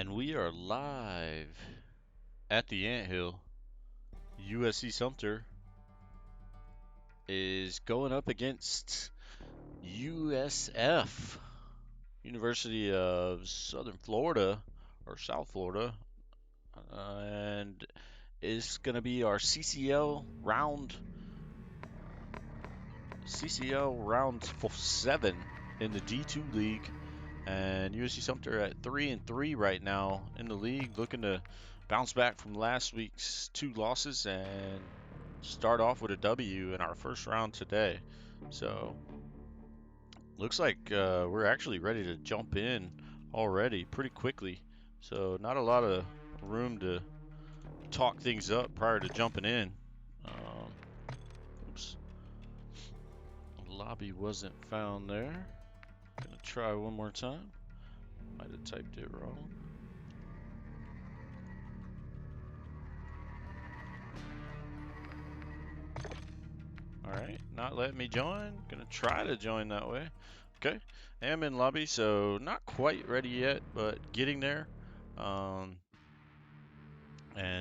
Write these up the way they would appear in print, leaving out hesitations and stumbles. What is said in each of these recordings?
And we are live at the Anthill. USC Sumter is going up against USF, University of Southern Florida, or South Florida, and it's going to be our CCL round 7 in the D2 league. And USC Sumter at 3-3 right now in the league, looking to bounce back from last week's 2 losses and start off with a W in our first round today. So looks like we're actually ready to jump in already pretty quickly. So not a lot of room to talk things up prior to jumping in. Oops, lobby wasn't found there. Gonna try one more time. Might have typed it wrong. Alright, not letting me join. Gonna try to join that way. Okay, I am in lobby, so not quite ready yet, but getting there. And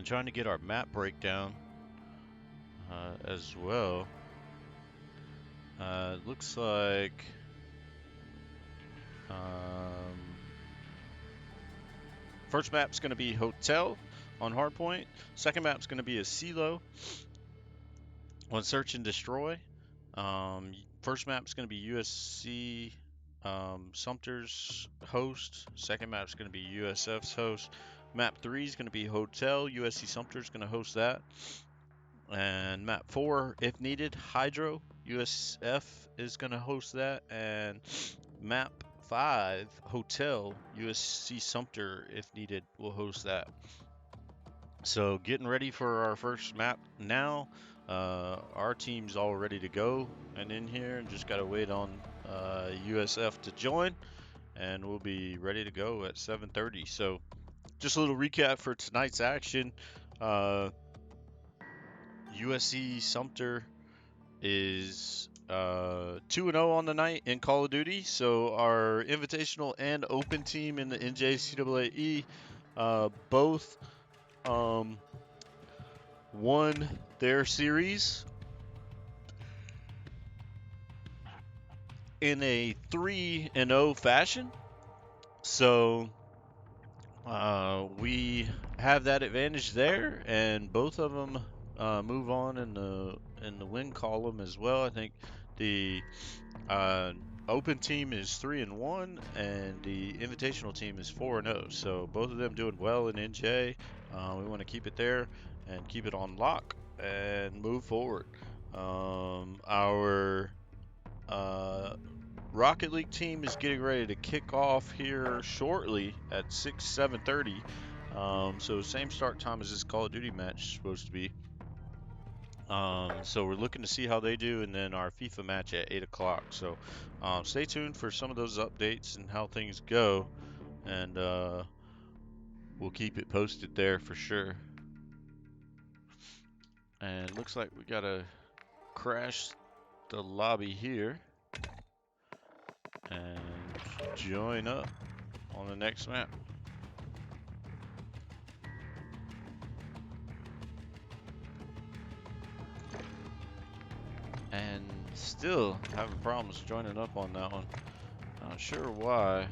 trying to get our map breakdown as well. Looks like first map's gonna be Hotel on Hardpoint. Second map's gonna be a CeeLo on Search and Destroy. First map's going to be USC Sumter's host. Second map's going to be USF's host. Map 3 is going to be Hotel. USC Sumter's going to host that. And map 4, if needed, Hydro. USF is going to host that. And map 5, Hotel. USC Sumter, if needed, will host that. So getting ready for our first map now. Our team's all ready to go and in here, and just gotta wait on USF to join, and we'll be ready to go at 7:30. So just a little recap for tonight's action. USC Sumter is 2-0 on the night in Call of Duty. So our invitational and open team in the NJCAA both won their series in a 3-0 fashion. So we have that advantage there, and both of them move on in the win column as well. I think the open team is 3-1, and the invitational team is 4-0. So both of them doing well in NJ. We want to keep it there and keep it on lock and move forward. Our Rocket League team is getting ready to kick off here shortly at 7:30. So same start time as this Call of Duty match is supposed to be. So we're looking to see how they do, and then our FIFA match at 8 o'clock. So stay tuned for some of those updates and how things go, and we'll keep it posted there for sure. And looks like we gotta crash the lobby here and join up on the next map. And still having problems joining up on that one. Not sure why.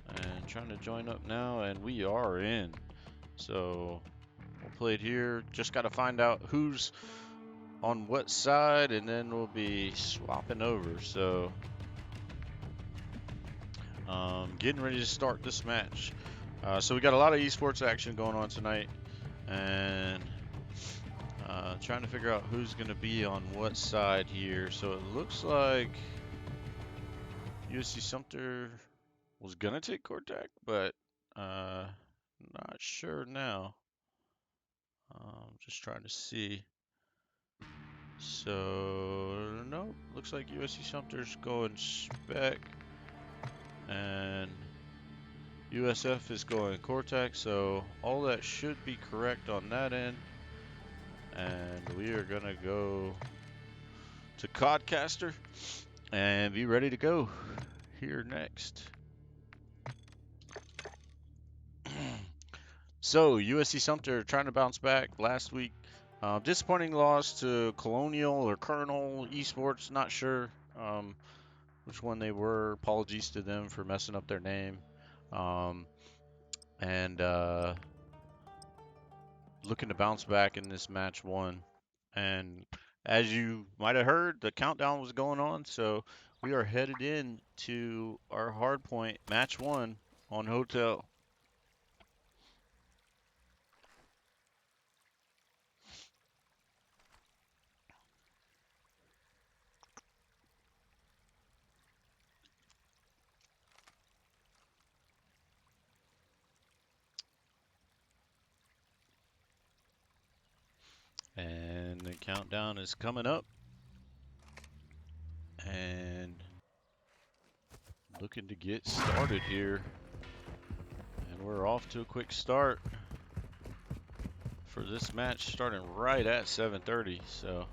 And trying to join up now, and we are in. So we'll play it here. Just got to find out who's on what side, and then we'll be swapping over. So getting ready to start this match. So we got a lot of esports action going on tonight, and trying to figure out who's going to be on what side here. So it looks like USC Sumter was going to take Cortac, but not sure now. Just trying to see. So, no, looks like USC Sumter's going spec, and USF is going Cortac, so all that should be correct on that end. And we are gonna go to Codcaster and be ready to go here next. So USC Sumter trying to bounce back last week. Disappointing loss to Colonial or Colonel Esports. Not sure which one they were. Apologies to them for messing up their name. Um, and looking to bounce back in this match one. And as you might have heard, the countdown was going on. So we are headed in to our hardpoint match one on Hotel. And the countdown is coming up. And looking to get started here. And we're off to a quick start for this match, starting right at 7:30. So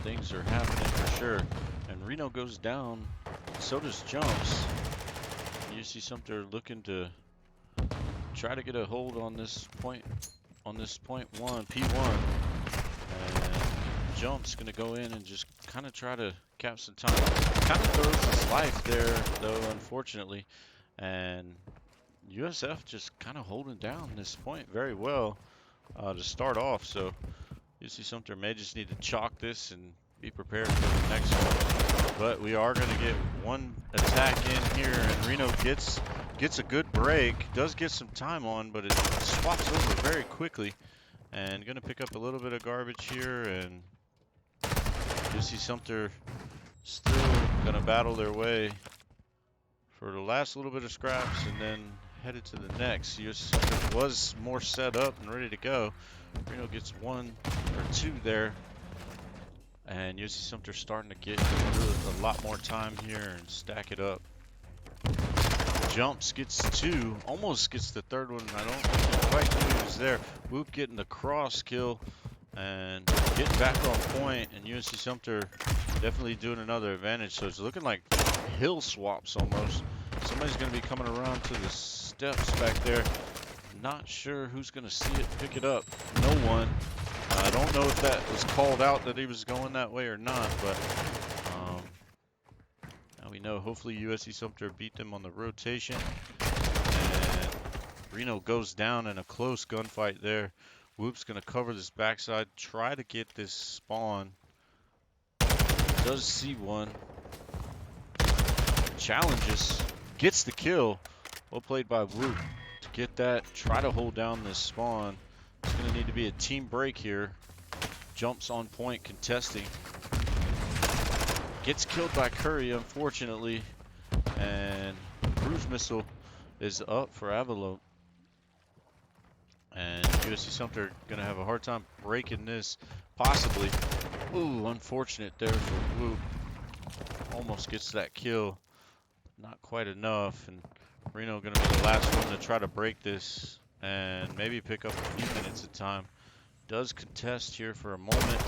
things are happening for sure. And Reno goes down, so does Jumps. You see Sumter looking to try to get a hold on this point one, P1. And Jump's gonna go in and just kind of try to cap some time. Kind of throws his life there, though, unfortunately. And USF just kind of holding down this point very well to start off. So USC Sumter may just need to chalk this and be prepared for the next one. But we are going to get one attack in here, and Reno gets a good break. Does get some time on, but it swaps over very quickly. And going to pick up a little bit of garbage here, and USC Sumter still going to battle their way for the last little bit of scraps, and then headed to the next. USC Sumter was more set up and ready to go. Reno gets one or two there, and USC Sumter starting to get a lot more time here and stack it up. Jumps gets two, almost gets the third one. I don't quite knew he was there. Whoop getting the cross kill and getting back on point, and USC Sumter definitely doing another advantage. So it's looking like hill swaps almost. Somebody's going to be coming around to the steps back there. Not sure who's going to see it, pick it up. No one. I don't know if that was called out that he was going that way or not, but now we know. Hopefully USC Sumter beat them on the rotation. And Reno goes down in a close gunfight there. Whoop's going to cover this backside, try to get this spawn. Does see one. Challenges. Gets the kill. Well played by Whoop to get that. Try to hold down this spawn. It's going to need to be a team break here. Jumps on point, contesting. Gets killed by Curry, unfortunately. And cruise missile is up for Avalon. And USC Sumter going to have a hard time breaking this, possibly. Ooh, unfortunate there for Whoop. Almost gets that kill. Not quite enough. And Reno going to be the last one to try to break this and maybe pick up a few minutes of time. Does contest here for a moment.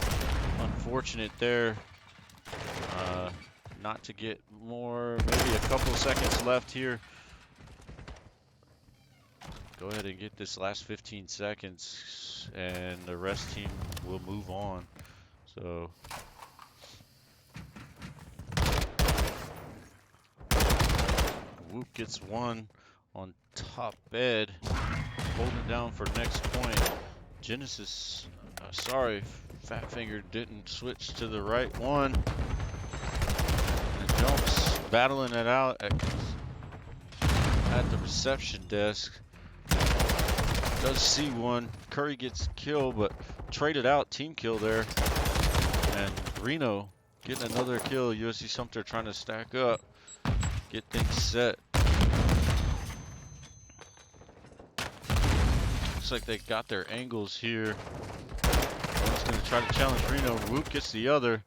Unfortunate there. Not to get more, maybe a couple seconds left here. Go ahead and get this last 15 seconds and the rest team will move on. So Whoop gets one on top bed, holding down for next point. Genesis, sorry, Fat Finger didn't switch to the right one. And Jumps battling it out at the reception desk. Does see one. Curry gets killed, but traded out, team kill there. And Reno getting another kill. USC Sumter trying to stack up, get things set. Looks like they got their angles here. One's going to try to challenge Reno. Whoop gets the other.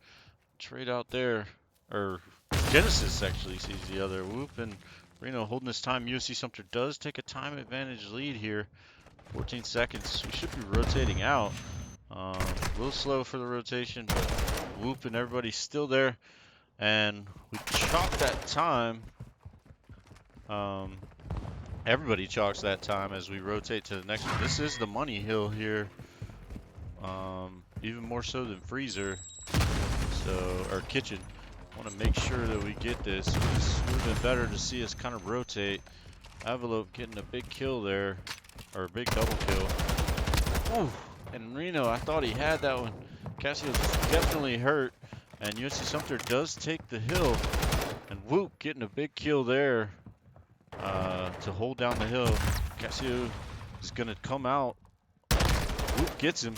Trade out there. Or Genesis actually sees the other. Whoop and Reno holding this time. USC Sumter does take a time advantage lead here. 14 seconds. We should be rotating out. A little slow for the rotation, but Whoop and everybody's still there. And we chopped that time. Everybody chalks that time as we rotate to the next one. This is the money hill here, even more so than freezer, so or kitchen. Want to make sure that we get this. It's would have been better to see us kind of rotate. Envelope getting a big kill there, or a big double kill. Ooh, and Reno, I thought he had that one. Cassio's definitely hurt, and USC Sumter does take the hill, and Whoop getting a big kill there to hold down the hill. Cassio is going to come out. Whoop gets him.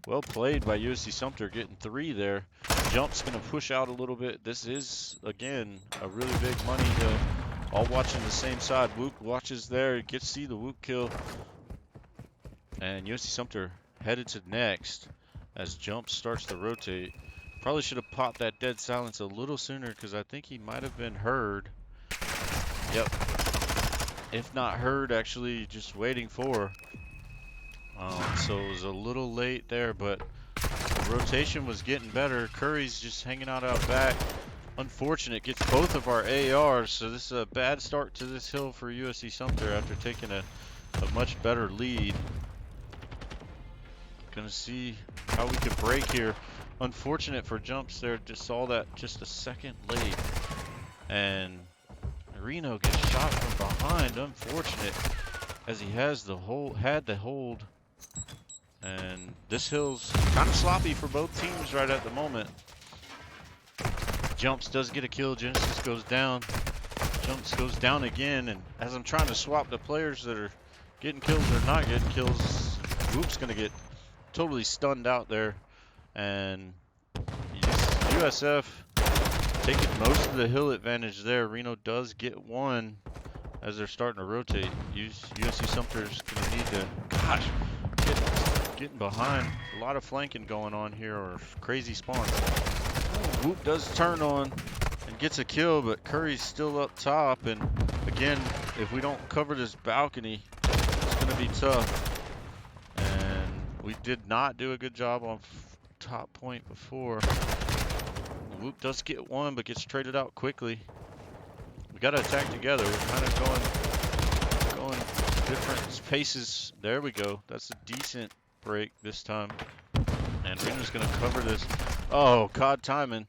Well played by USC Sumter, getting 3 there. Jump's going to push out a little bit. This is, again, a really big money hill. All watching the same side. Whoop watches there, gets to see the Whoop kill. And USC Sumter headed to next as Jump starts to rotate. Probably should have popped that dead silence a little sooner because I think he might have been heard. Yep. If not heard, actually just waiting for. So it was a little late there, but the rotation was getting better. Curry's just hanging out back. Unfortunate, gets both of our ARs, so this is a bad start to this hill for USC Sumter after taking a much better lead. Gonna see how we could break here. Unfortunate for Jumps there, just saw that just a second late. And Reno gets shot from behind, unfortunate, as he has the hold. And this hill's kind of sloppy for both teams right at the moment. Jumps does get a kill, Genesis goes down. Jumps goes down again, and as I'm trying to swap the players that are getting kills or not getting kills, Whoop's gonna get totally stunned out there. And USF taking most of the hill advantage there. Reno does get 1 as they're starting to rotate. USC Sumter's gonna need to, gosh, getting behind. A lot of flanking going on here, or crazy spawns. Whoop does turn on and gets a kill, but Curry's still up top. And again, if we don't cover this balcony, it's gonna be tough. And we did not do a good job on top point before. Whoop does get 1, but gets traded out quickly. We gotta attack together. We're kind of going different paces. There we go. That's a decent break this time. And Reno's gonna cover this. Oh, CoD timing.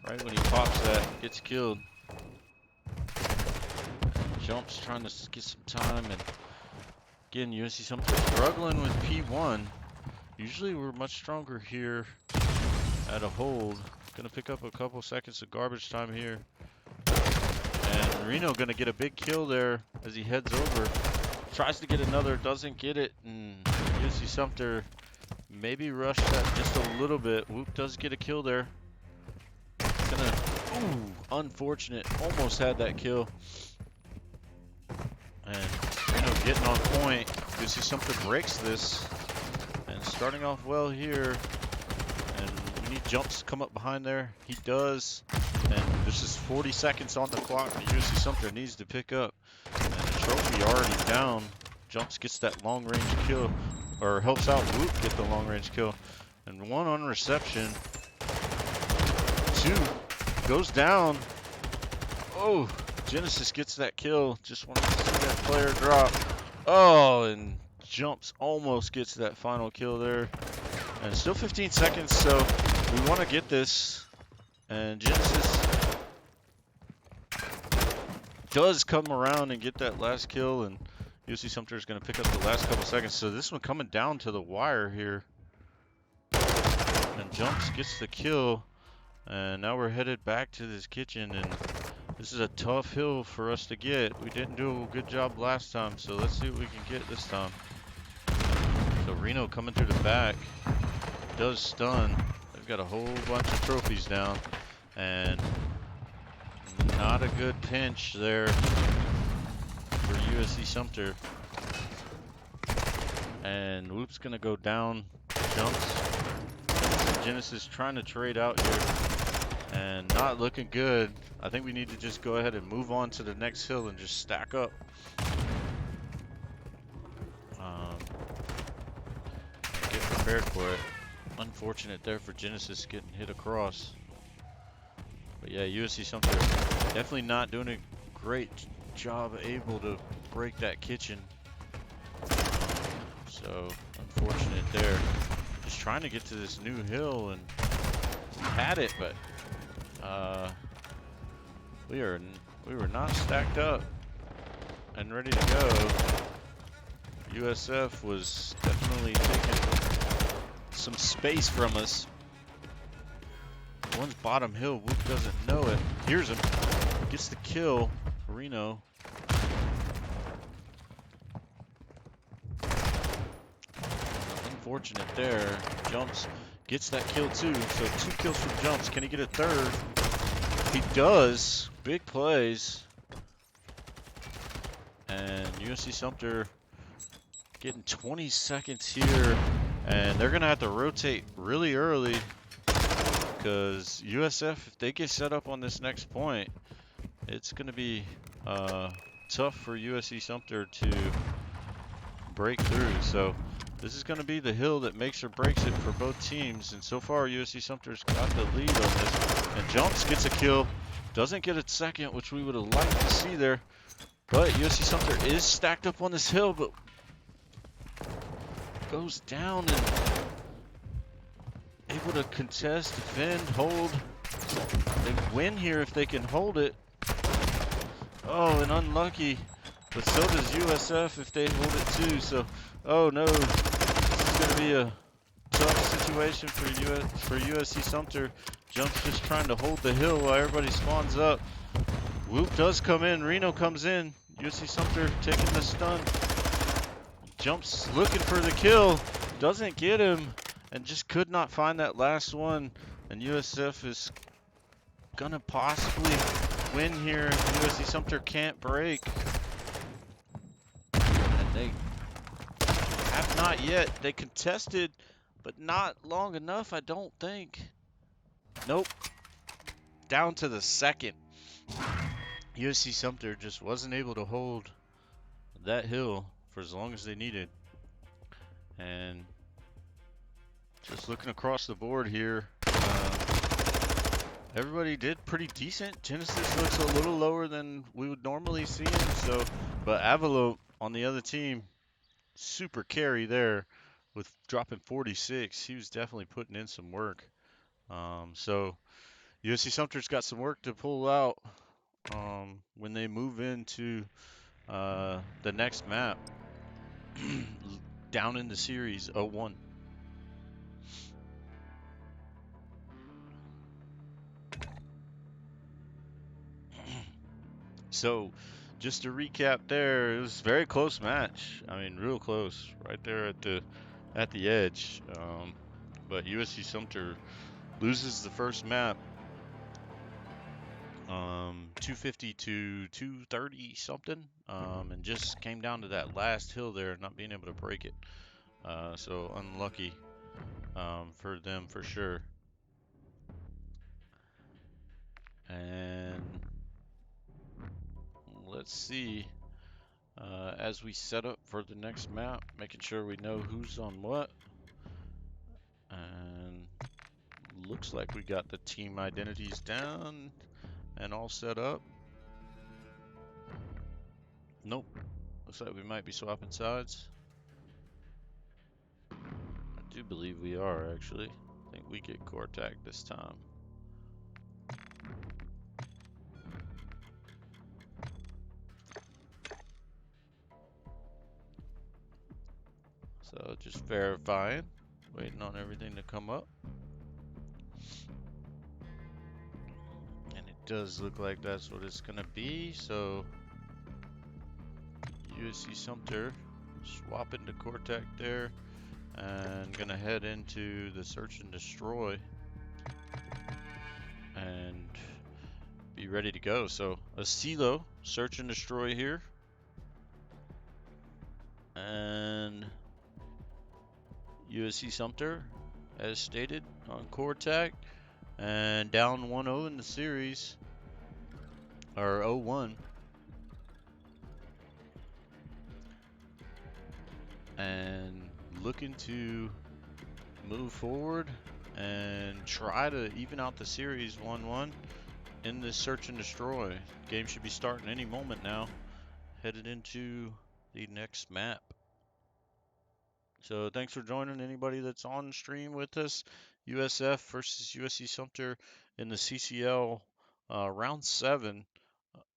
Right when he pops that, gets killed. Jumps trying to get some time, and again, USC Sumter struggling with P1. Usually we're much stronger here at a hold. Gonna pick up a couple seconds of garbage time here. And Reno gonna get a big kill there as he heads over. Tries to get another, doesn't get it, and USC Sumter maybe rushed that just a little bit. Whoop does get a kill there. Ooh, unfortunate. Almost had that kill. And Reno getting on point. USC Sumter breaks this. And starting off well here. And we need Jumps to come up behind there. He does. And there's just 40 seconds on the clock that USC Sumter needs to pick up. And the trophy already down. Jumps gets that long range kill. Or helps out Whoop get the long range kill. And 1 on reception. 2 goes down. Oh, Genesis gets that kill. Just wanted to see that player drop. Oh, and Jumps almost gets that final kill there. And still 15 seconds, so we want to get this. And Genesis does come around and get that last kill, and USC Sumter is going to pick up the last couple seconds. So this one coming down to the wire here. And Jumps gets the kill. And now we're headed back to this kitchen, and this is a tough hill for us to get. We didn't do a good job last time, so let's see what we can get this time. So Reno coming through the back. Does stun. They've got a whole bunch of trophies down. And not a good pinch there for USC Sumter. And Whoop's gonna go down. Jumps. Genesis trying to trade out here. And not looking good. I think we need to just go ahead and move on to the next hill and just stack up. Get prepared for it. Unfortunate there for Genesis getting hit across. But yeah, USC Sumter definitely not doing a great job able to break that kitchen. So unfortunate there. Just trying to get to this new hill, and we had it, but we were not stacked up and ready to go. USF was definitely taking some space from us. One's bottom hill. Whoop doesn't know it. Hears him. Gets the kill. Reno. Unfortunate there. Jumps. Gets that kill too. So 2 kills from Jumps. Can he get a third? He does. Big plays. And USC Sumter getting 20 seconds here. And they're going to have to rotate really early, because USF, if they get set up on this next point, it's going to be tough for USC Sumter to break through. So this is going to be the hill that makes or breaks it for both teams. And so far, USC Sumter's got the lead on this. And Jumps gets a kill. Doesn't get a second, which we would have liked to see there. But USC Sumter is stacked up on this hill, but goes down and able to contest, defend, hold. They win here if they can hold it. Oh, and unlucky. But so does USF if they hold it too. So, oh no, this is going to be a tough situation for USC Sumter. Jumps just trying to hold the hill while everybody spawns up. Whoop does come in. Reno comes in. USC Sumter taking the stun. Jumps looking for the kill. Doesn't get him. And just could not find that last one. And USF is going to possibly win here. USC Sumter can't break. And they have not yet. They contested, but not long enough, I don't think. Nope. Down to the second. USC Sumter just wasn't able to hold that hill for as long as they needed. And just looking across the board here, everybody did pretty decent. Genesis looks a little lower than we would normally see him. So, but Avalo on the other team, super carry there with dropping 46. He was definitely putting in some work. So USC Sumter's got some work to pull out when they move into the next map down in the series 0-1. So just to recap there, it was a very close match. I mean, real close, right there at the edge. But USC Sumter loses the first map, 250 to 230 something, and just came down to that last hill there, not being able to break it. So unlucky for them for sure. And let's see, as we set up for the next map, making sure we know who's on what. And looks like we got the team identities down and all set up. Nope. Looks like we might be swapping sides. I do believe we are, actually. I think we get core tag this time. So just verifying, waiting on everything to come up. And it does look like that's what it's gonna be. So USC Sumter swapping to Cortec there, and gonna head into the search and destroy and be ready to go. So a CCL search and destroy here, and USC Sumter as stated on Cortec, and down 1-0 in the series, or 0-1. And looking to move forward and try to even out the series 1-1 in this search and destroy. Game should be starting any moment now. headed into the next map. So thanks for joining anybody that's on stream with us. USF versus USC Sumter in the CCL round 7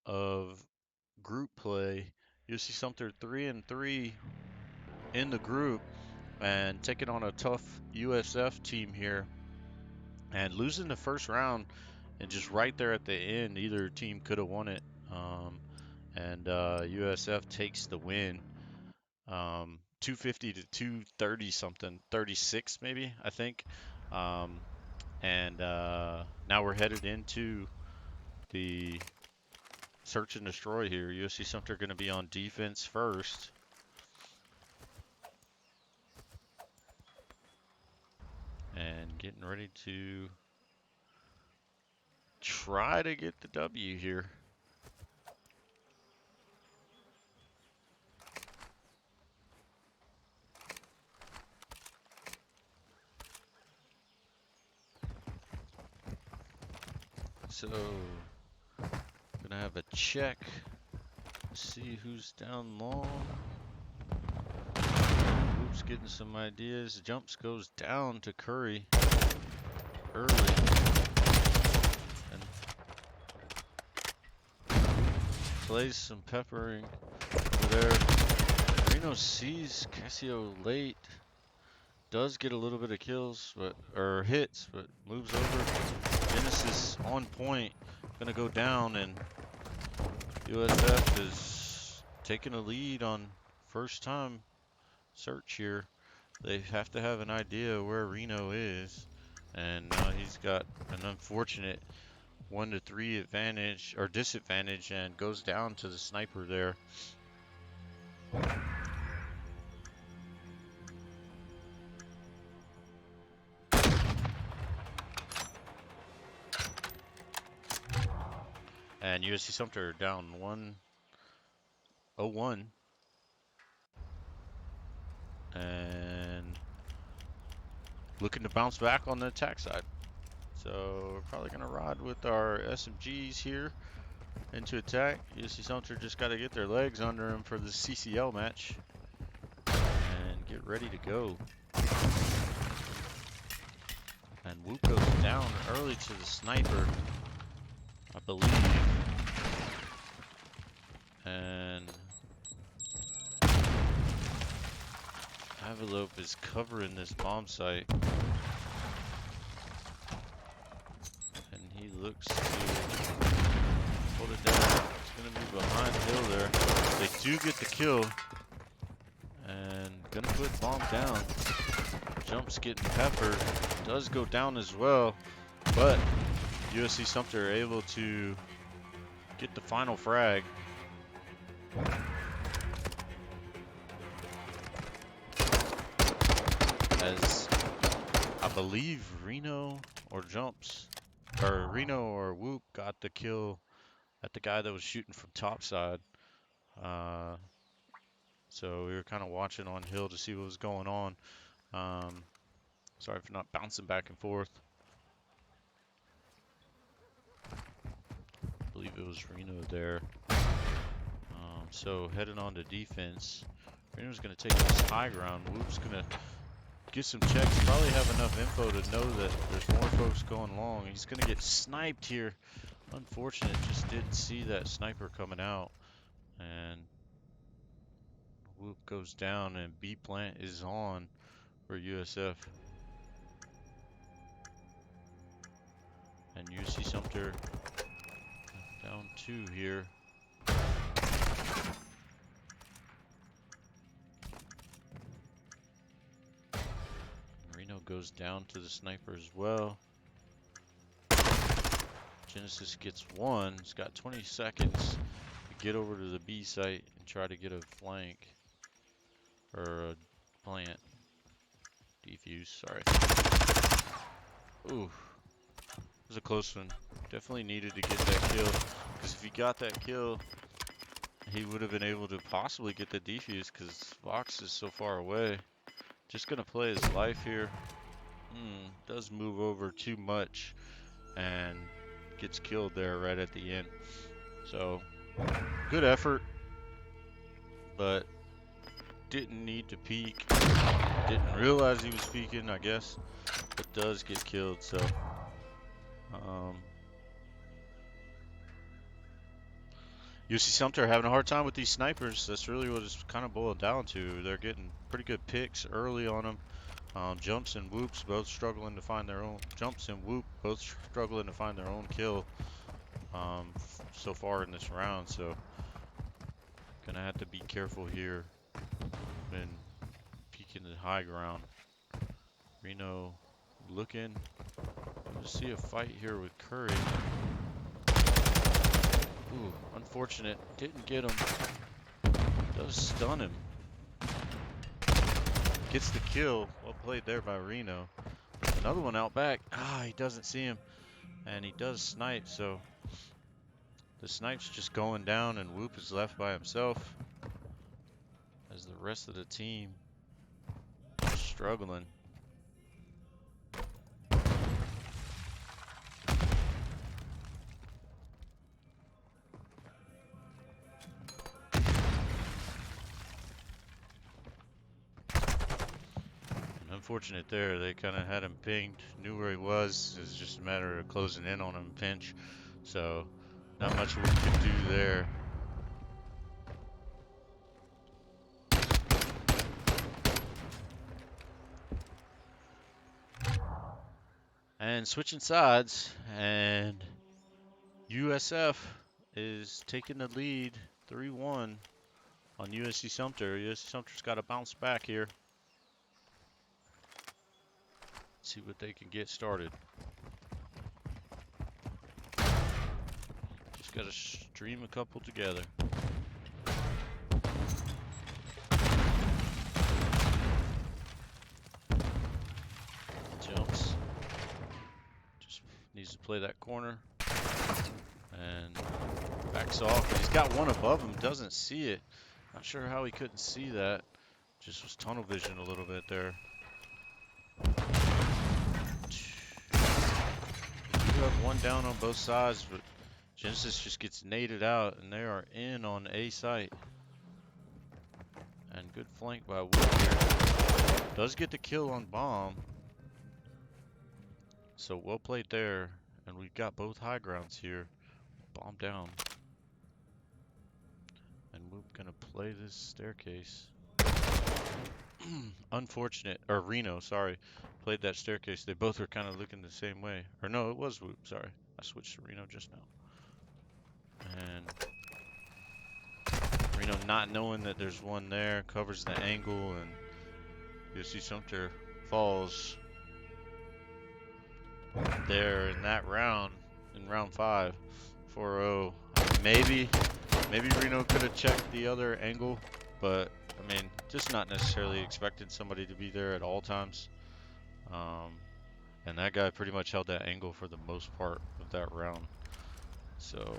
of group play. USC Sumter 3-3 in the group and taking on a tough USF team here and losing the first round and just right there at the end, either team could have won it. And USF takes the win. 250 to 230 something, 36 maybe, I think. And now we're headed into the search and destroy here. USC Sumter going to be on defense first. And getting ready to try to get the W here. So, gonna have a check, see who's down long. Oops, getting some ideas. Jumps goes down to Curry early. And plays some peppering over there. Reno sees Casio late. Does get a little bit of kills, or hits, but moves over. Genesis on point, gonna go down, and USF is taking a lead on first time search here. They have to have an idea where Reno is, and now he's got an unfortunate 1 to 3 advantage or disadvantage and goes down to the sniper there. And USC Sumter down 1-0-1. And looking to bounce back on the attack side. So we're probably going to ride with our SMGs here into attack. USC Sumter just got to get their legs under them for the CCL match. And get ready to go. And Whoop goes down early to the sniper, I believe. And Envelope is covering this bomb site. And he looks to hold it down. It's going to be behind Hill there. They do get the kill. And going to put bomb down. Jumps getting peppered. Does go down as well. But USC Sumter able to get the final frag. As I believe Reno or Whoop got the kill at the guy that was shooting from topside. So we were kind of watching on Hill to see what was going on. Sorry for not bouncing back and forth. I believe it was Reno there. So heading on to defense. Reno's going to take this high ground. Whoop's going to get some checks. Probably have enough info to know that there's more folks going long. He's going to get sniped here. Unfortunate, just didn't see that sniper coming out. And Whoop goes down and B plant is on for USF. And USC Sumter down 2 here. Reno goes down to the sniper as well. Genesis gets 1. He's got 20 seconds to get over to the B site and try to get a flank. Or a plant. Defuse, sorry. Ooh. It was a close one. Definitely needed to get that kill. Because if he got that kill, he would have been able to possibly get the defuse because Fox is so far away. Just going to play his life here. Does move over too much and gets killed there right at the end. So, good effort. but didn't need to peek. Didn't realize he was peeking, I guess, but does get killed. So USC Sumter having a hard time with these snipers. That's really what it's kind of boiled down to. They're getting pretty good picks early on them. Jumps and whoops both struggling to find their own. Jumps and whoop both struggling to find their own kill so far in this round. So gonna have to be careful here when peeking the high ground. Reno looking to see a fight here with Curry. Ooh, unfortunate. Didn't get him. Does stun him. Gets the kill. Well played there by Reno. Another one out back. He doesn't see him. And he does snipe, so the snipe's just going down and Whoop is left by himself as the rest of the team are struggling. Unfortunate there, they kind of had him pinged, knew where he was. It's just a matter of closing in on him, pinch. So not much we could do there. And switching sides, and USF is taking the lead 3-1 on USC Sumter. USC Sumter's got to bounce back here. See what they can get started. Just gotta stream a couple together. Jumps. Just needs to play that corner. And backs off. He's got one above him, doesn't see it. Not sure how he couldn't see that. Just was tunnel vision a little bit there. Have one down on both sides, but Genesis just gets naded out, and they are in on A site. And good flank by Wood here. Does get the kill on bomb. So well played there, and we've got both high grounds here. Bomb down. And we're gonna play this staircase. Unfortunate, or Reno, sorry, played that staircase. They both were kind of looking the same way. Or no, it was Whoop, sorry. I switched to Reno just now. And Reno not knowing that there's one there, covers the angle, and USC Sumter falls there in that round, in round 5, 4-0. Maybe Reno could have checked the other angle, but I mean, just not necessarily expecting somebody to be there at all times. And that guy pretty much held that angle for the most part of that round. So,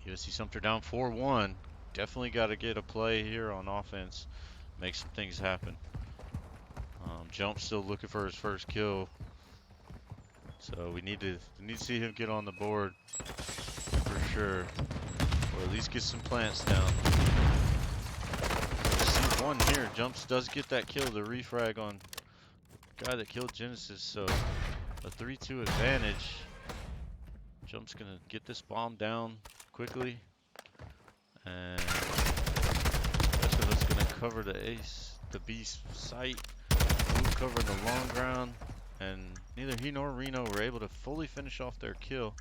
USC Sumter down 4-1. Definitely got to get a play here on offense. Make some things happen. Jump still looking for his first kill. So we need to see him get on the board for sure. Or at least get some plants down. One here. Jumps does get that kill, the refrag on the guy that killed Genesis, so a 3-2 advantage. Jump's gonna get this bomb down quickly, and that's gonna cover the B site. Blue covering the long ground, and neither he nor Reno were able to fully finish off their kill.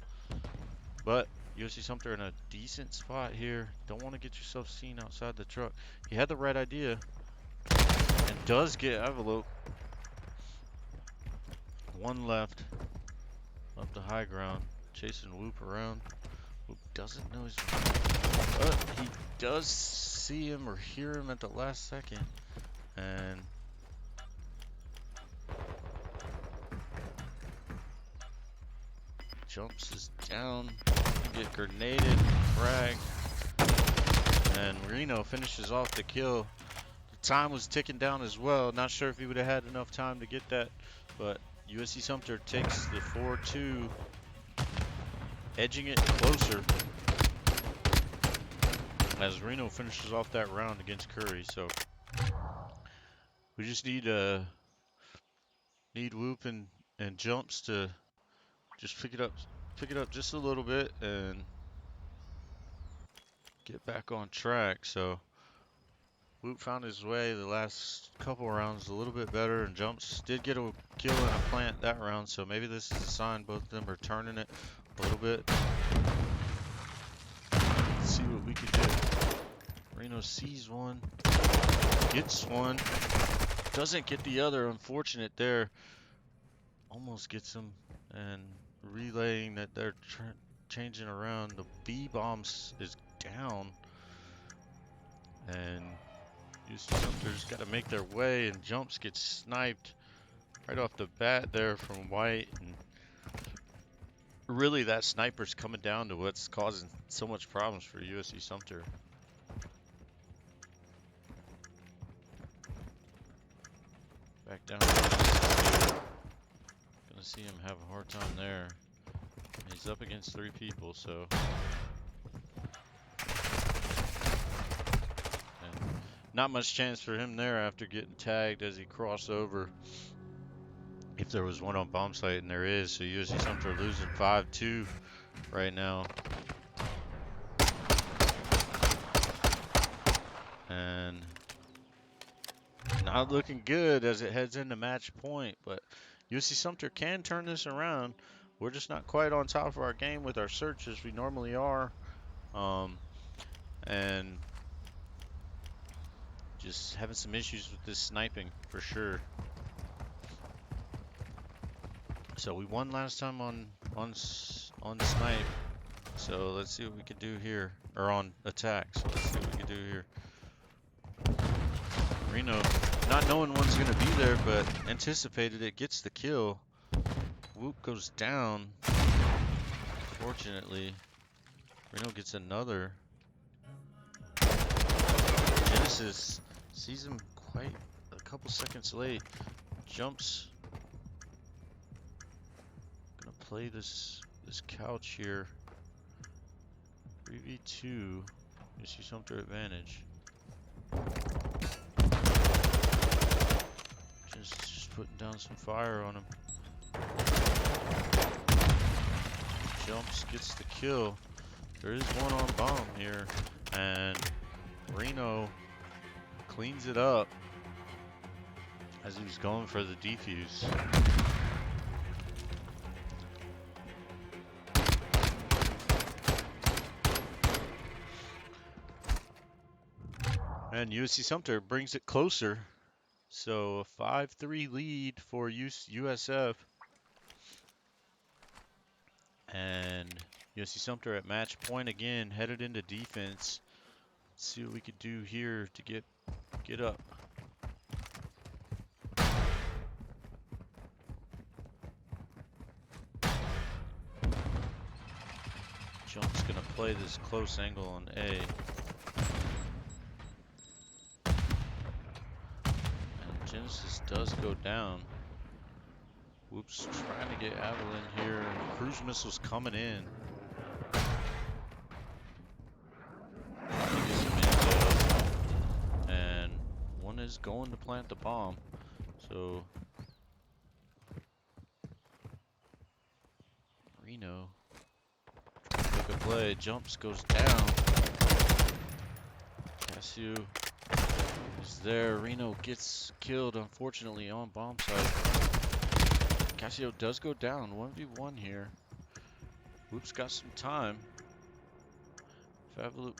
But USC Sumter in a decent spot here. Don't want to get yourself seen outside the truck. He had the right idea and does get envelope. One left up the high ground, chasing Whoop around. Whoop doesn't know he's, but he does see him or hear him at the last second, and Jumps is down. Get grenaded, frag, and Reno finishes off the kill. The time was ticking down as well. Not sure if he would have had enough time to get that, but USC Sumter takes the 4-2, edging it closer. as Reno finishes off that round against Curry. So we just need Whoop and Jumps to just pick it up just a little bit and get back on track. So Whoop found his way the last couple rounds a little bit better, and Jumps did get a kill and a plant that round, so maybe this is a sign both of them are turning it a little bit. Let's see what we can do. Reno sees one, gets one, doesn't get the other. Unfortunate there. Almost gets him, and relaying that they're changing around. The B bombs is down, and USC Sumter's got to make their way, and Jumps gets sniped right off the bat there from White. And really, that sniper's coming down to what's causing so much problems for USC Sumter. Back down. Gonna see him have a hard time there. He's up against 3 people, so. And not much chance for him there after getting tagged as he crossed over. If there was one on bomb site, and there is, so USC Sumter losing 5-2 right now. And not looking good as it heads into match point, but USC Sumter can turn this around. We're just not quite on top of our game with our search as we normally are. And just having some issues with this sniping for sure. So we won last time on snipe. So let's see what we can do here, or on attack. So let's see what we can do here. Reno, not knowing one's gonna be there, but anticipated it, gets the kill. Whoop goes down. Fortunately, Reno gets another. Genesis sees him quite a couple seconds late. Jumps. Gonna play this couch here. 3v2. USC Sumter advantage. Just putting down some fire on him. Jumps, gets the kill. There is one on bomb here, and Reno cleans it up as he's going for the defuse. And USC Sumter brings it closer. So a 5-3 lead for USF. And USC Sumter at match point again, headed into defense. Let's see what we could do here to get up. Jump's gonna play this close angle on A. And Genesis does go down. Whoops, trying to get Avalon here. Cruise missiles coming in. Get some intel. And one is going to plant the bomb. So Reno trying to make a play. Jumps, goes down. Cassio is there. Reno gets killed, unfortunately, on bomb site. Cassio does go down, 1v1 here. Whoop's got some time. Favelu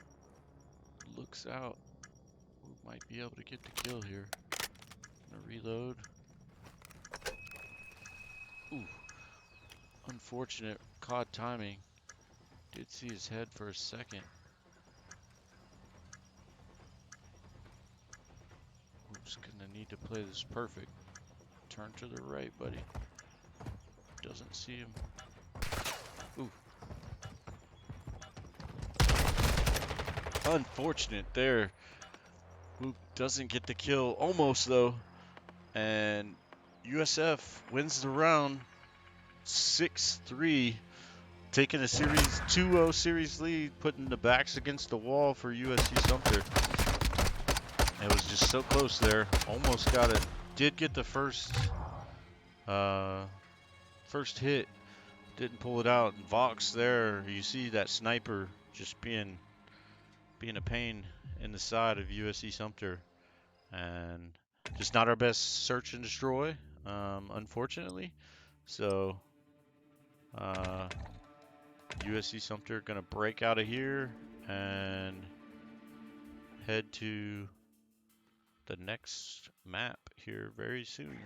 looks out. Whoop might be able to get the kill here. Gonna reload. Ooh. Unfortunate CoD timing. Did see his head for a second. Whoop's gonna need to play this perfect. Turn to the right, buddy. Doesn't see him. Ooh. Unfortunate there. Whoop doesn't get the kill. Almost though. And USF wins the round 6-3 taking a series 2-0 series lead, putting the backs against the wall for USC Sumter. It was just so close there. Almost got it. Did get the first hit. Didn't pull it out. And Vox there, you see that sniper just being a pain in the side of USC Sumter, and just not our best search and destroy, unfortunately. So USC Sumter gonna break out of here and head to the next map here very soon.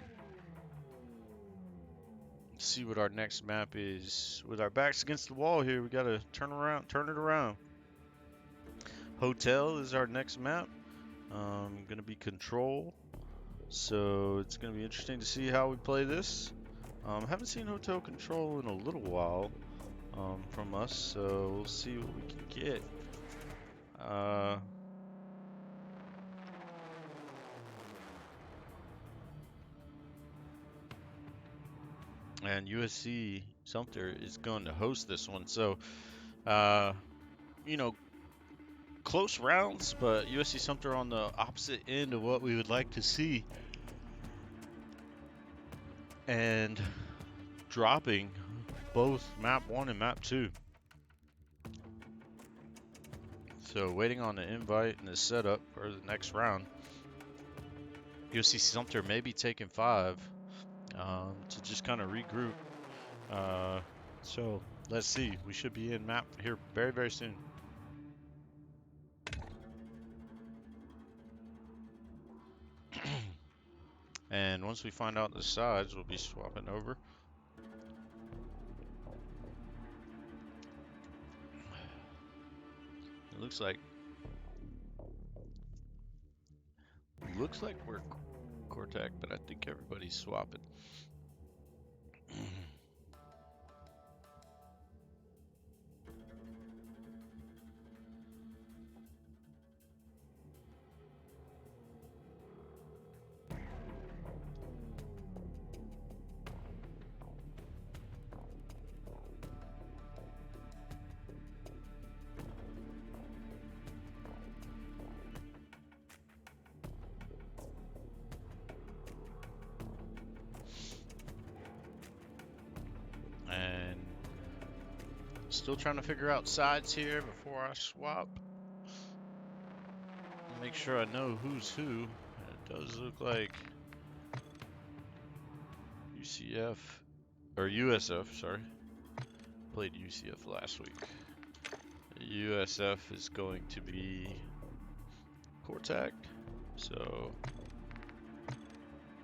Let's see what our next map is. With our backs against the wall here, we gotta turn it around. Hotel is our next map. Gonna be control. So it's gonna be interesting to see how we play this. Haven't seen Hotel Control in a little while from us, so we'll see what we can get. And USC Sumter is going to host this one, so you know, close rounds, but USC Sumter on the opposite end of what we would like to see, and dropping both map 1 and map 2. So waiting on the invite and the setup for the next round. USC Sumter may be taking 5 to just kind of regroup. So let's see. We should be in map here very, very soon. And once we find out the sides, we'll be swapping over. It looks like we're Cortac, but I think everybody's swapping. And still trying to figure out sides here before I swap. Make sure I know who's who. It does look like UCF, or USF, sorry. Played UCF last week. USF is going to be Cortac. So,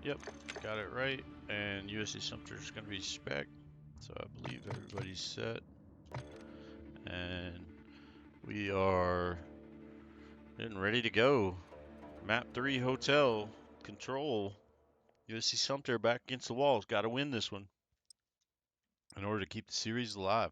yep, got it right. And USC Sumter is going to be Spec. So I believe everybody's set. And we are getting ready to go. Map 3 Hotel Control. USC Sumter back against the walls. Got to win this one in order to keep the series alive.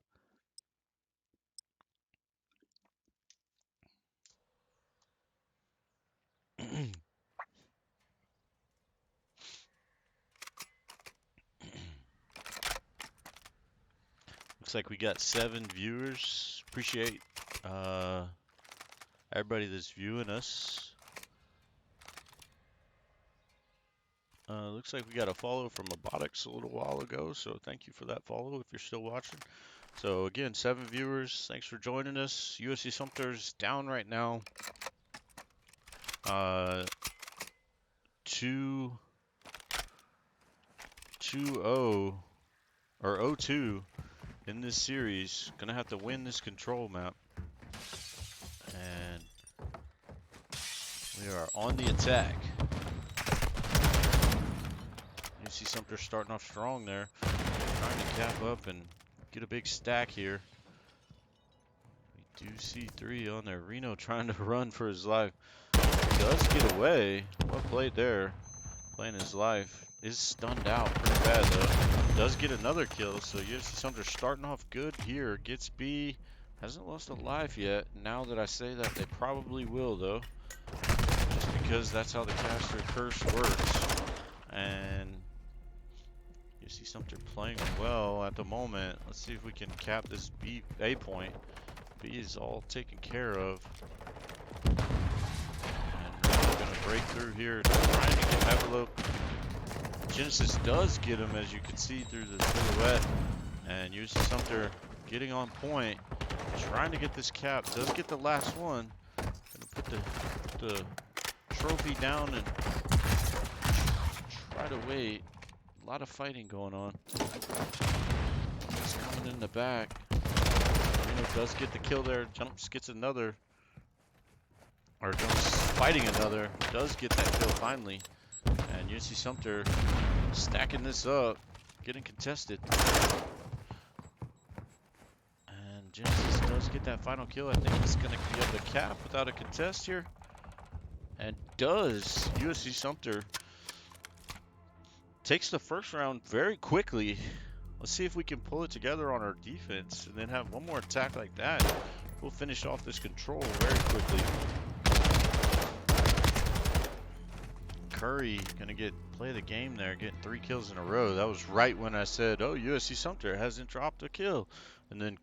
Looks like we got 7 viewers. Appreciate everybody that's viewing us. Looks like we got a follow from Robotics a little while ago, so thank you for that follow if you're still watching. So again, 7 viewers. Thanks for joining us. USC Sumter's down right now. 2-0 or 0-2 in this series. Gonna have to win this control map. And we are on the attack. You see Sumter starting off strong there. Trying to cap up and get a big stack here. We do see 3 on there. Reno trying to run for his life. Does get away. Well played there. Playing his life. Is stunned out pretty bad though. Does get another kill. So USC Sumter starting off good here. Gets B. Hasn't lost a life yet. Now that I say that, they probably will though. Just because that's how the caster curse works. And USC Sumter playing well at the moment. Let's see if we can cap this A point. B is all taken care of. And we're going to break through here, trying to get Evelo. Genesis does get him, as you can see through the silhouette. And USC Sumter getting on point, trying to get this cap. Does get the last one. Gonna put the trophy down and try to wait. A lot of fighting going on. He's coming in the back. Reno does get the kill there. Jumps gets another. Or Jumps fighting another. Does get that kill finally. And USC Sumter stacking this up. Getting contested. And Genesis does get that final kill. I think he's going to be able to cap without a contest here. And does. USC Sumter takes the first round very quickly. Let's see if we can pull it together on our defense and then have one more attack like that. We'll finish off this control very quickly. Curry gonna play the game there, getting 3 kills in a row. That was right when I said, oh, USC Sumter hasn't dropped a kill. And then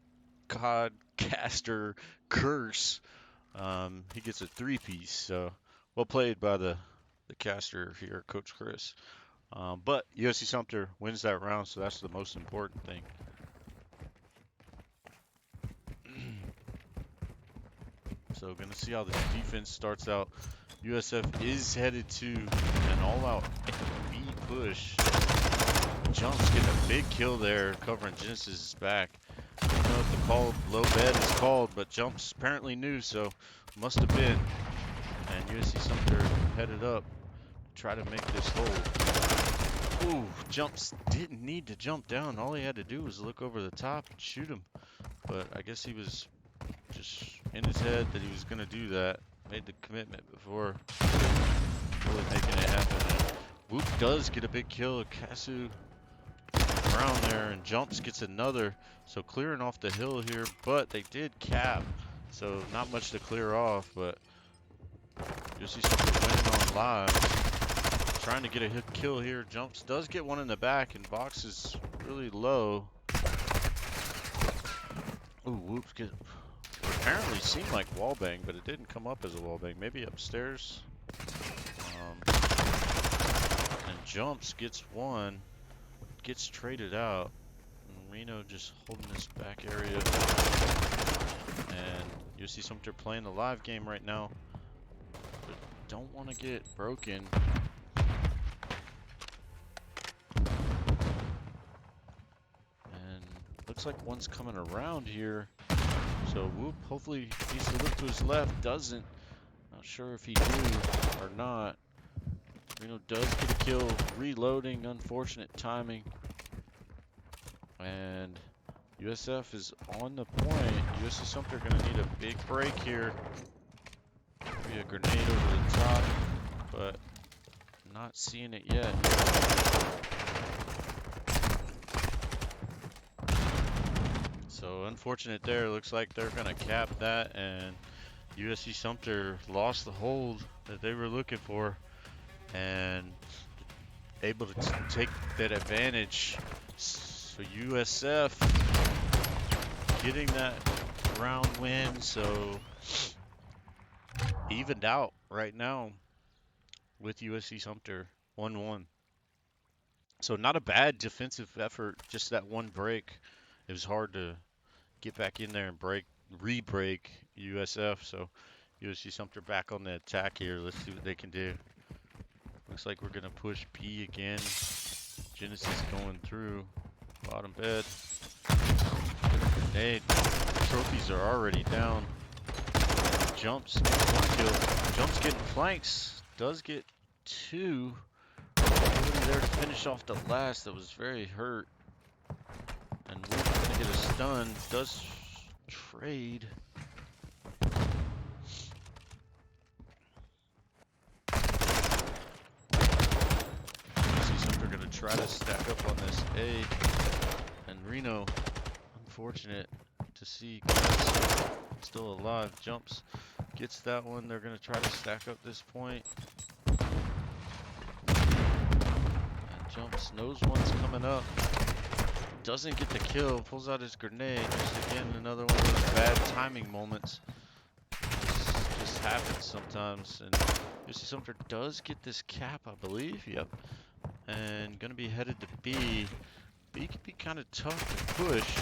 CoD, Caster, Curse, he gets a 3-piece. So well played by the caster here, Coach Chris. But USC Sumter wins that round, so that's the most important thing. So gonna see how the defense starts out. USF is headed to an all-out B push. Jumps getting a big kill there, covering Genesis' back. I don't know if the call low bed is called, but Jumps apparently knew, so must have been. And USC Sumter headed up to try to make this hold. Ooh, Jumps didn't need to jump down. All he had to do was look over the top and shoot him. But I guess he was just in his head that he was going to do that. Made the commitment before really making it happen. And Whoop does get a big kill. Kasu around there, and Jumps gets another. So clearing off the hill here, but they did cap. So not much to clear off, but you'll see something winning on live. Trying to get a hit kill here. Jumps does get one in the back, and Box is really low. Ooh, Whoops get... apparently seemed like wallbang, but it didn't come up as a wallbang. Maybe upstairs. And Jumps gets one. Gets traded out. And Reno just holding this back area. And USC Sumter playing the live game right now. But don't want to get broken. And looks like one's coming around here. So Whoop hopefully needs to look to his left. Doesn't. Not sure if he knew or not. Reno does get a kill. Reloading. Unfortunate timing. And USF is on the point. USC Sumter going to need a big break here. Maybe a grenade over the top. But not seeing it yet. So unfortunate there. Looks like they're going to cap that, and USC Sumter lost the hold that they were looking for and able to take that advantage. So USF getting that round win, so evened out right now with USC Sumter 1-1. So not a bad defensive effort, just that one break. It was hard to get back in there and re-break USF. So USC Sumter back on the attack here. Let's see what they can do. Looks like we're gonna push B again. Genesis going through bottom bed. Grenade. Trophies are already down. Jumps gets one kill. Jumps getting flanks. Does get two. Nobody there to finish off the last. That was very hurt. And we're gonna get a stun. Does trade. We're gonna try to stack up on this A. And Reno, unfortunate to see still alive. Jumps, gets that one. They're gonna try to stack up this point. And Jumps, knows one's coming up. Doesn't get the kill, pulls out his grenade. Just again, another one of those bad timing moments. Just happens sometimes. And USC Sumter does get this cap, I believe. Yep. And gonna be headed to B. B can be kind of tough to push.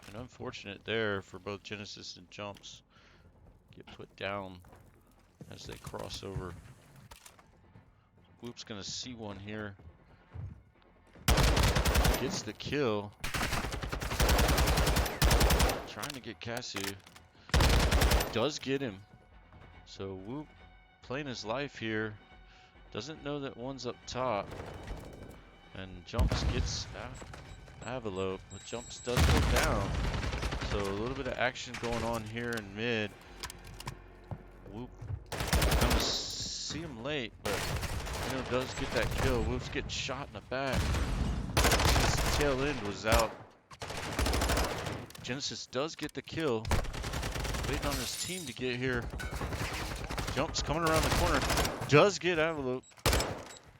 And unfortunate there for both Genesis and Jumps. Get put down as they cross over. Whoop's gonna see one here. Gets the kill. Trying to get Casu. Does get him. So Whoop playing his life here. Doesn't know that one's up top. And Jumps gets Avalo, but Jumps does go down. So a little bit of action going on here in mid. Whoop gonna see him late, but does get that kill. Whoop's getting shot in the back. His tail end was out. Genesis does get the kill. Waiting on his team to get here. Jumps coming around the corner. Does get Avalo.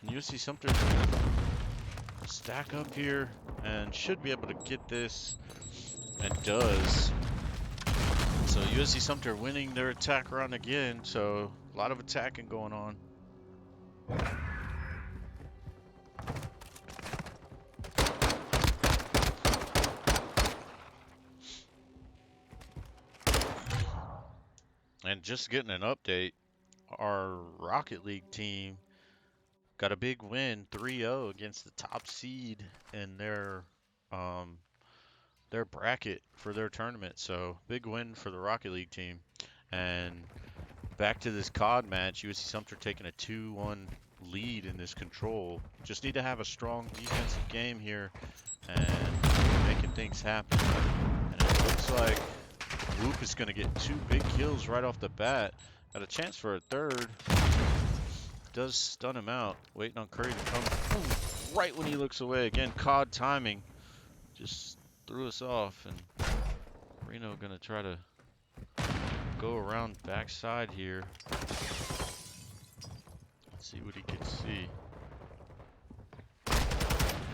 And USC Sumter stack up here and should be able to get this, and does. So USC Sumter winning their attack run again, so a lot of attacking going on. And just getting an update, our Rocket League team got a big win, 3-0 against the top seed in their bracket for their tournament. So big win for the Rocket League team. And back to this CoD match, USC Sumter taking a 2-1 lead in this control. Just need to have a strong defensive game here and making things happen. And it looks like Whoop is going to get 2 big kills right off the bat. Got a chance for a third. Does stun him out. Waiting on Curry to come. Ooh, right when he looks away. Again, CoD timing. Just threw us off. And Reno going to try to go around backside here. Let's see what he can see.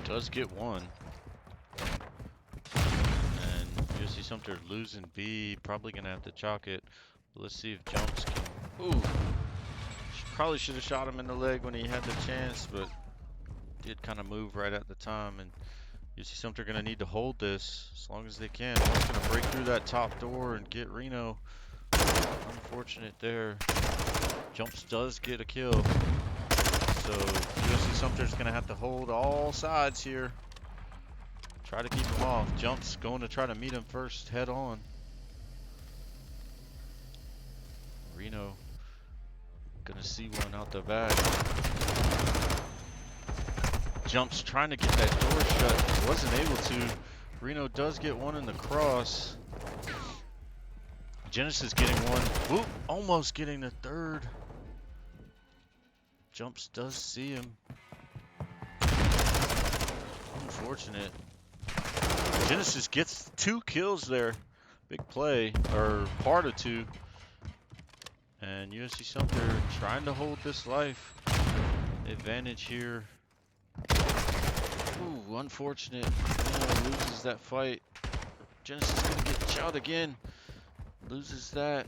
Does get one. USC Sumter losing B, probably gonna have to chalk it. But let's see if Jumps can. Ooh, probably should have shot him in the leg when he had the chance, but did kind of move right at the time. And USC Sumter gonna need to hold this as long as they can. One's gonna break through that top door and get Reno. Unfortunate there. Jumps does get a kill, so USC Sumter's gonna have to hold all sides here. Try to keep him off. Jumps going to try to meet him first head on. Reno gonna see one out the back. Jumps trying to get that door shut. Wasn't able to. Reno does get one in the cross. Genesis getting one. Whoop, almost getting the third. Jumps does see him. Unfortunate. Genesis gets 2 kills there. Big play, or part of 2. And USC Sumter trying to hold this life. Advantage here. Ooh, unfortunate. Loses that fight. Genesis gonna get shot again. Loses that.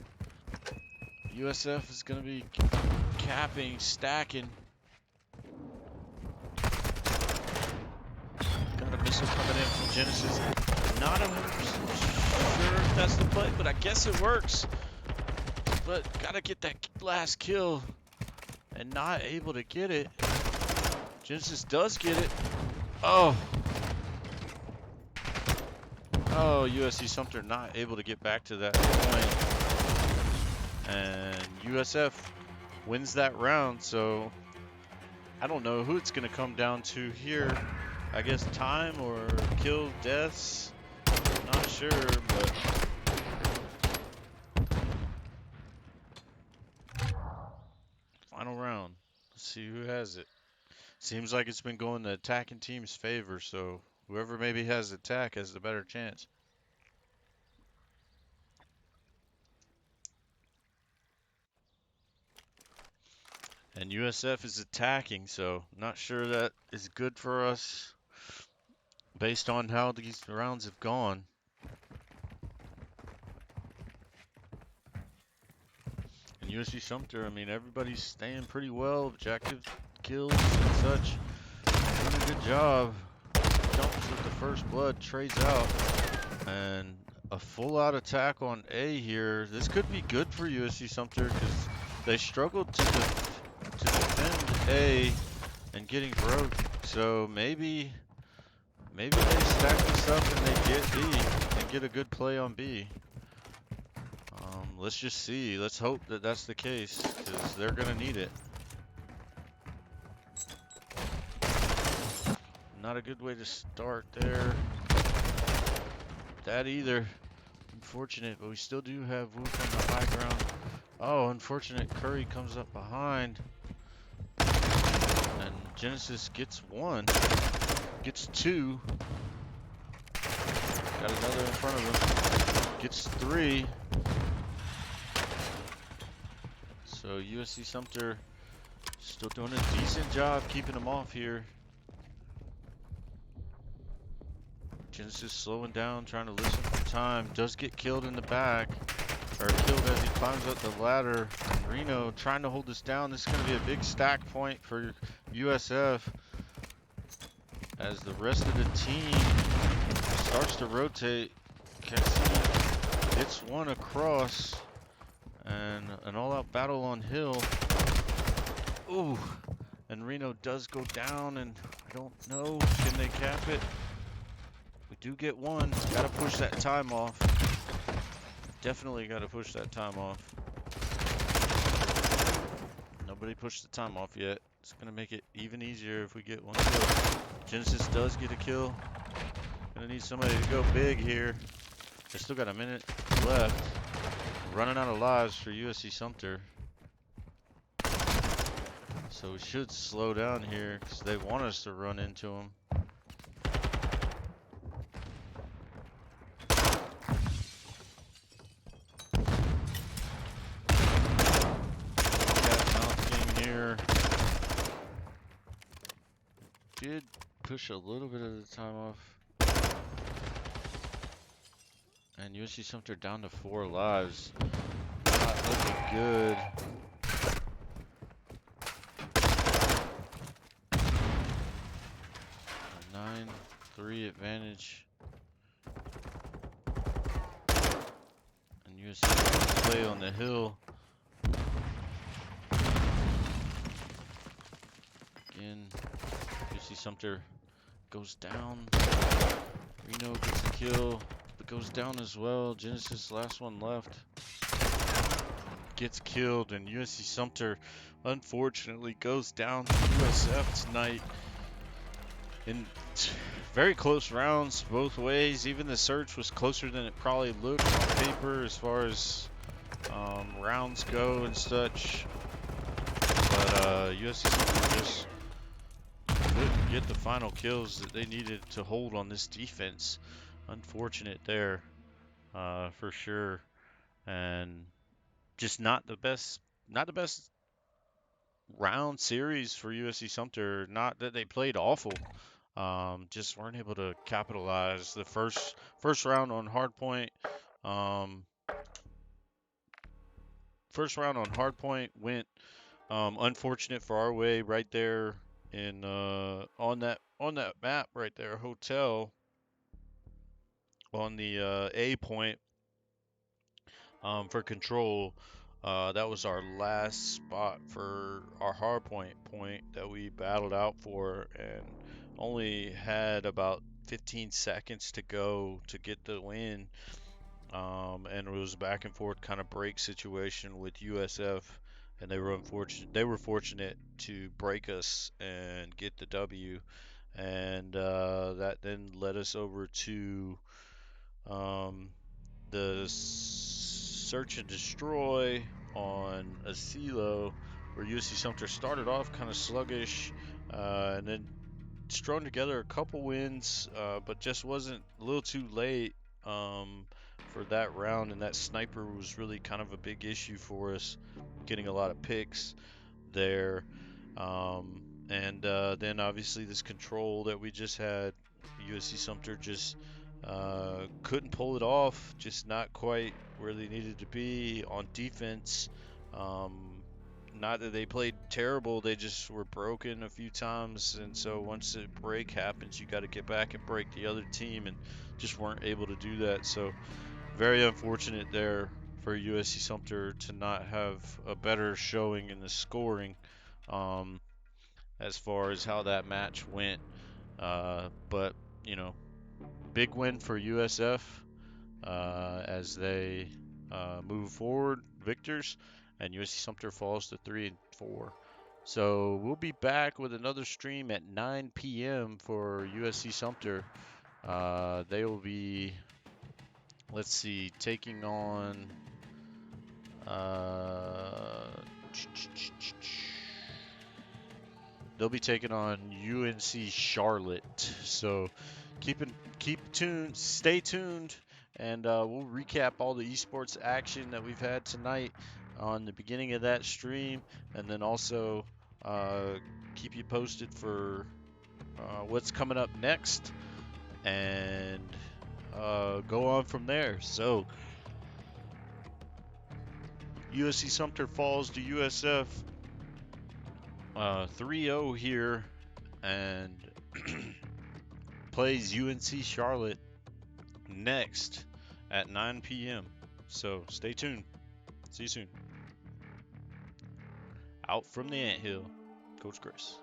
USF is gonna be capping, stacking. Got a missile coming in from Genesis. Not 100% sure if that's the play, but I guess it works. But gotta get that last kill and not able to get it. Genesis does get it. Oh. Oh, USC Sumter not able to get back to that point. And USF wins that round, so I don't know who it's going to come down to here. I guess time or kill deaths. Not sure, but final round. Let's see who has it. Seems like it's been going the attacking team's favor, so whoever maybe has attack has the better chance. And USF is attacking, so not sure that is good for us based on how these rounds have gone. And USC Sumter, I mean, everybody's staying pretty well. Objective kills and such. Doing a good job. Jumps with the first blood, trades out. And a full-out attack on A here. This could be good for USC Sumter because they struggled to defend A and getting broke. So maybe they stack this up and they get B and get a good play on B. Let's just see. Let's hope that that's the case because they're gonna need it. Not a good way to start there. That either. Unfortunate, but we still do have Wolf on the high ground. Oh, unfortunate. Curry comes up behind. And Genesis gets one. Gets two. Got another in front of him. Gets three. So USC Sumter still doing a decent job keeping them off here. Genesis slowing down, trying to listen for time. Does get killed in the back. Or killed as he climbs up the ladder. And Reno trying to hold this down. This is going to be a big stack point for USF. As the rest of the team starts to rotate. Cassini gets one across. And an all-out battle on Hill. Ooh. And Reno does go down, and I don't know. Can they cap it? We do get one. Gotta push that time off. Definitely gotta push that time off. Nobody pushed the time off yet. It's gonna make it even easier if we get one kill. Genesis does get a kill. Gonna need somebody to go big here. They still got a minute left. Running out of lives for USC Sumter. So we should slow down here because they want us to run into them. Did push a little bit of the time off. And USC Sumter down to 4 lives. Not looking good. A 9-3 advantage. And USC play on the hill. Again. USC Sumter goes down. Reno gets a kill, but goes down as well. Genesis, last one left, gets killed, and USC Sumter, unfortunately, goes down to USF tonight in very close rounds both ways. Even the search was closer than it probably looked on paper as far as rounds go and such. But USC Sumter just couldn't get the final kills that they needed to hold on this defense. Unfortunate there, for sure, and just not the best round series for USC Sumter. Not that they played awful, just weren't able to capitalize. The first round on hardpoint, went unfortunate for our way right there in on that map right there, hotel on the A point for control. That was our last spot for our hardpoint point that we battled out for, and only had about 15 seconds to go to get the win. And it was a back and forth kind of break situation with USF, and they were fortunate to break us and get the W, and that then led us over to the search and destroy on a CCL, where USC Sumter started off kind of sluggish, and then strung together a couple wins, but just wasn't a little too late for that round, and that sniper was really kind of a big issue for us, getting a lot of picks. there. And then obviously this control that we just had, USC Sumter just couldn't pull it off, just not quite where they needed to be on defense. Not that they played terrible, they just were broken a few times. And so once a break happens, you got to get back and break the other team, and just weren't able to do that. So very unfortunate there for USC Sumter to not have a better showing in the scoring. Um, as far as how that match went. But, you know, big win for USF as they move forward, victors, and USC Sumter falls to 3-4. So we'll be back with another stream at 9 p.m. for USC Sumter. They will be, let's see, taking on. They'll be taking on UNC Charlotte. So keep tuned, stay tuned, and we'll recap all the esports action that we've had tonight on the beginning of that stream, and then also keep you posted for what's coming up next, and go on from there. So USC Sumter falls to USF 3-0 here, and plays UNC Charlotte next at 9 p.m. So stay tuned. See you soon. Out from the anthill, Coach Chris.